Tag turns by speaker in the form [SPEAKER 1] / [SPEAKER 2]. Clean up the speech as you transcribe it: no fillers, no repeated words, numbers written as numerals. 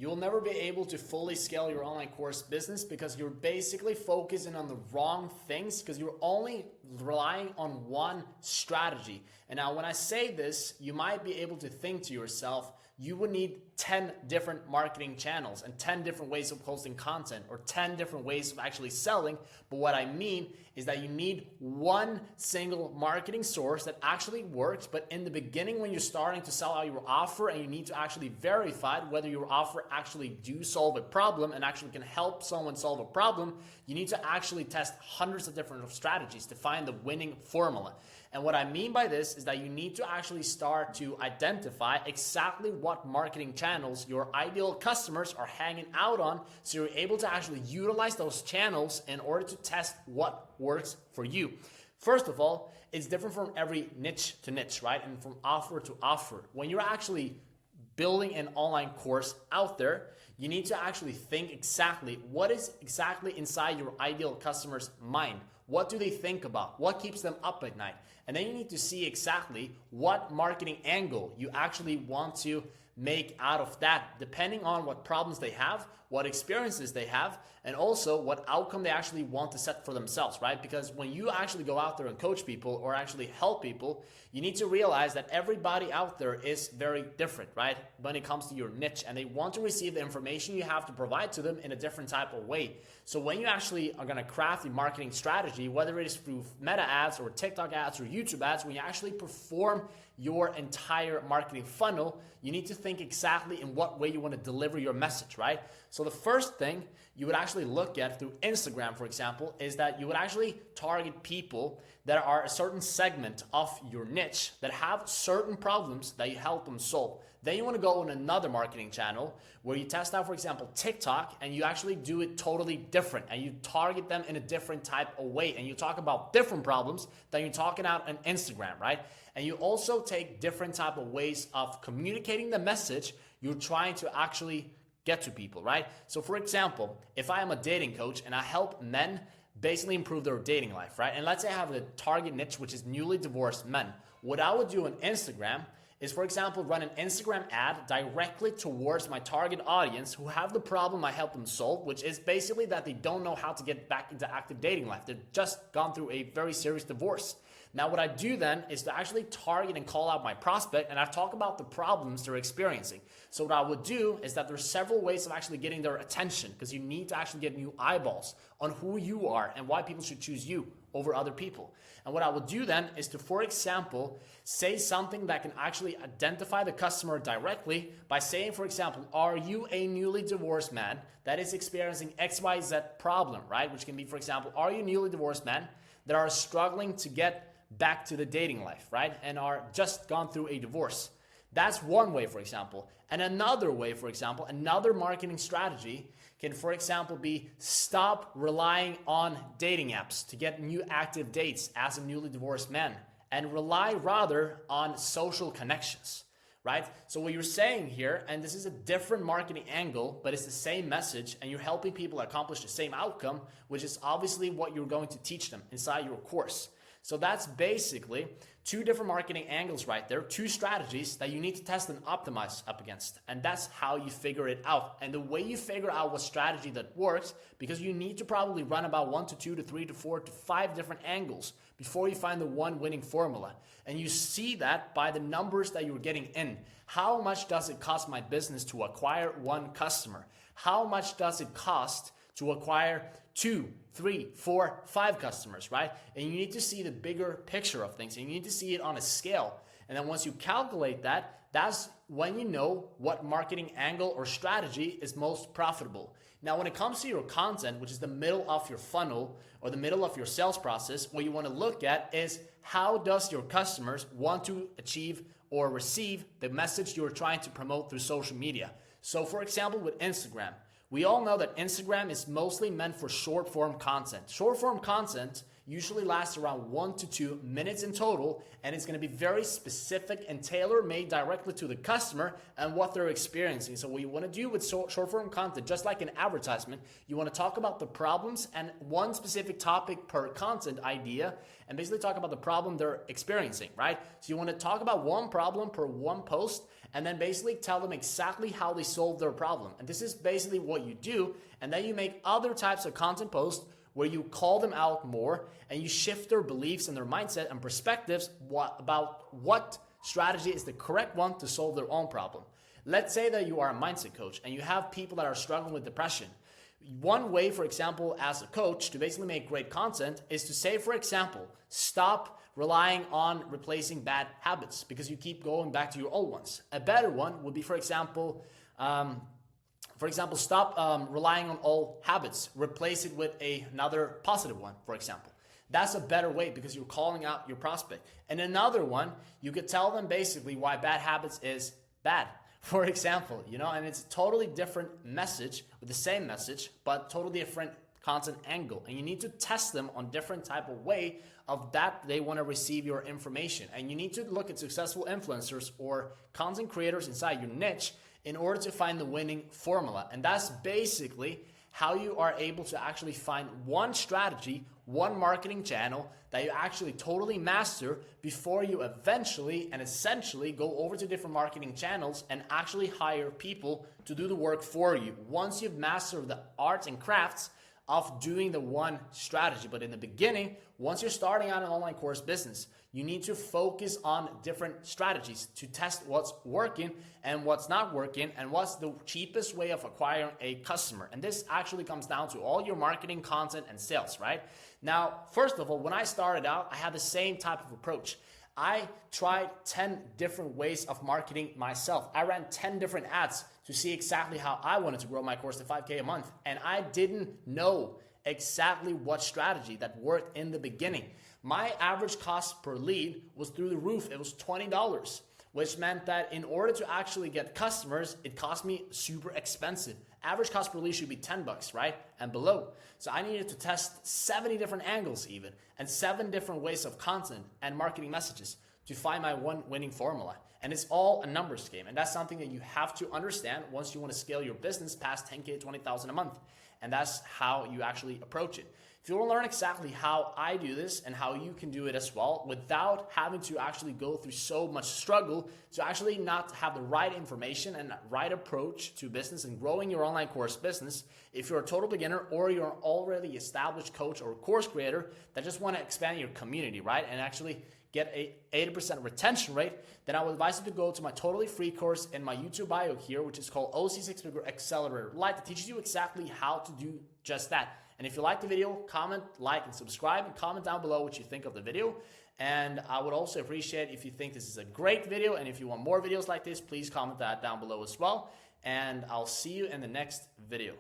[SPEAKER 1] you'll never be able to fully scale your online course business because you're basically focusing on the wrong things because you're only relying on one strategy. And now when I say this, you might be able to think to yourself, you would need 10 different marketing channels and 10 different ways of posting content or 10 different ways of actually selling. But what I mean is that you need one single marketing source that actually works. But in the beginning, when you're starting to sell out your offer and you need to actually verify whether your offer actually do solve a problem and actually can help someone solve a problem, you need to actually test hundreds of different strategies to find the winning formula. And what I mean by this is that you need to actually start to identify exactly what marketing channels your ideal customers are hanging out on, so you're able to actually utilize those channels in order to test what works for you. First of all, it's different from every niche to niche, right? And from offer to offer. When you're actually building an online course out there, you need to actually think exactly what is exactly inside your ideal customer's mind. What do they think about? What keeps them up at night? And then you need to see exactly what marketing angle you actually want to make out of that, depending on what problems they have, what experiences they have, and also what outcome they actually want to set for themselves, right? Because when you actually go out there and coach people or actually help people, you need to realize that everybody out there is very different, right? When it comes to your niche, and they want to receive the information you have to provide to them in a different type of way. So when you actually are gonna craft a marketing strategy, whether it is through Meta ads or TikTok ads or YouTube ads, when you actually perform your entire marketing funnel, you need to think exactly in what way you want to deliver your message, right? So the first thing you would actually look at through Instagram, for example, is that you would actually target people that are a certain segment of your niche that have certain problems that you help them solve. Then you want to go on another marketing channel where you test out, for example, TikTok, and you actually do it totally different and you target them in a different type of way, and you talk about different problems than you're talking out on Instagram, right? And you also take different type of ways of communicating the message you're trying to actually get to people, right? So for example, if I am a dating coach and I help men basically improve their dating life, right? And let's say I have a target niche, which is newly divorced men. What I would do on Instagram is, for example, run an Instagram ad directly towards my target audience who have the problem I help them solve, which is basically that they don't know how to get back into active dating life. They've just gone through a very serious divorce. Now, what I do then is to actually target and call out my prospect, and I talk about the problems they're experiencing. So what I would do is that there's several ways of actually getting their attention, because you need to actually get new eyeballs on who you are and why people should choose you over other people. And what I would do then is to, for example, say something that can actually identify the customer directly by saying, for example, are you a newly divorced man that is experiencing XYZ problem, right? Which can be, for example, are you a newly divorced man that are struggling to get back to the dating life, right? And are just gone through a divorce. That's one way, for example. And another way, for example, another marketing strategy can, for example, be stop relying on dating apps to get new active dates as a newly divorced man and rely rather on social connections, right? So what you're saying here, and this is a different marketing angle, but it's the same message, and you're helping people accomplish the same outcome, which is obviously what you're going to teach them inside your course. So that's basically two different marketing angles right there, two strategies that you need to test and optimize up against. And that's how you figure it out. And the way you figure out what strategy that works, because you need to probably run about 1 to 2 to 3 to 4 to 5 different angles before you find the one winning formula. And you see that by the numbers that you're getting in. How much does it cost my business to acquire one customer? How much does it cost to acquire 2, 3, 4, 5 customers, right? And you need to see the bigger picture of things, and you need to see it on a scale. And then once you calculate that, that's when you know what marketing angle or strategy is most profitable. Now, when it comes to your content, which is the middle of your funnel or the middle of your sales process, what you want to look at is how does your customers want to achieve or receive the message you're trying to promote through social media. So for example, with Instagram, we all know that Instagram is mostly meant for short form content. Short form content usually lasts around 1 to 2 minutes in total, and it's going to be very specific and tailor-made directly to the customer and what they're experiencing. So what you want to do with short-form content, just like an advertisement, you want to talk about the problems and one specific topic per content idea, and basically talk about the problem they're experiencing, right? So you want to talk about one problem per one post, and then basically tell them exactly how they solve their problem. And this is basically what you do, and then you make other types of content posts where you call them out more and you shift their beliefs and their mindset and perspectives about what strategy is the correct one to solve their own problem. Let's say that you are a mindset coach and you have people that are struggling with depression. One way, for example, as a coach to basically make great content is to say, for example, stop relying on replacing bad habits because you keep going back to your old ones. A better one would be, for example, stop relying on old habits. Replace it with another positive one, for example. That's a better way because you're calling out your prospect. And another one, you could tell them basically why bad habits is bad. For example, and it's a totally different message with the same message, but totally different content angle. And you need to test them on different type of way of that they want to receive your information. And you need to look at successful influencers or content creators inside your niche in order to find the winning formula. And that's basically how you are able to actually find one strategy, one marketing channel that you actually totally master before you eventually and essentially go over to different marketing channels and actually hire people to do the work for you once you've mastered the arts and crafts of doing the one strategy. But in the beginning, once you're starting out an online course business, you need to focus on different strategies to test what's working and what's not working and what's the cheapest way of acquiring a customer. And this actually comes down to all your marketing, content, and sales, right? Now, first of all, when I started out, I had the same type of approach. I tried 10 different ways of marketing myself. I ran 10 different ads to see exactly how I wanted to grow my course to 5K a month. And I didn't know exactly what strategy that worked in the beginning. My average cost per lead was through the roof. It was $20, which meant that in order to actually get customers, it cost me super expensive. Average cost per lead should be $10, right? And below. So I needed to test 70 different angles even, and 7 different ways of content and marketing messages to find my one winning formula. And it's all a numbers game. And that's something that you have to understand once you want to scale your business past 10K, 20,000 a month. And that's how you actually approach it. If you want to learn exactly how I do this and how you can do it as well without having to actually go through so much struggle to actually not have the right information and right approach to business and growing your online course business, if you're a total beginner or you're an already established coach or course creator that just want to expand your community, right, and actually get a 80% retention rate, then I would advise you to go to my totally free course in my YouTube bio here, which is called OC 6-Figure Accelerator Lite, that teaches you exactly how to do just that. And if you like the video, comment, like, and subscribe, and comment down below what you think of the video. And I would also appreciate if you think this is a great video, and if you want more videos like this, please comment that down below as well. And I'll see you in the next video.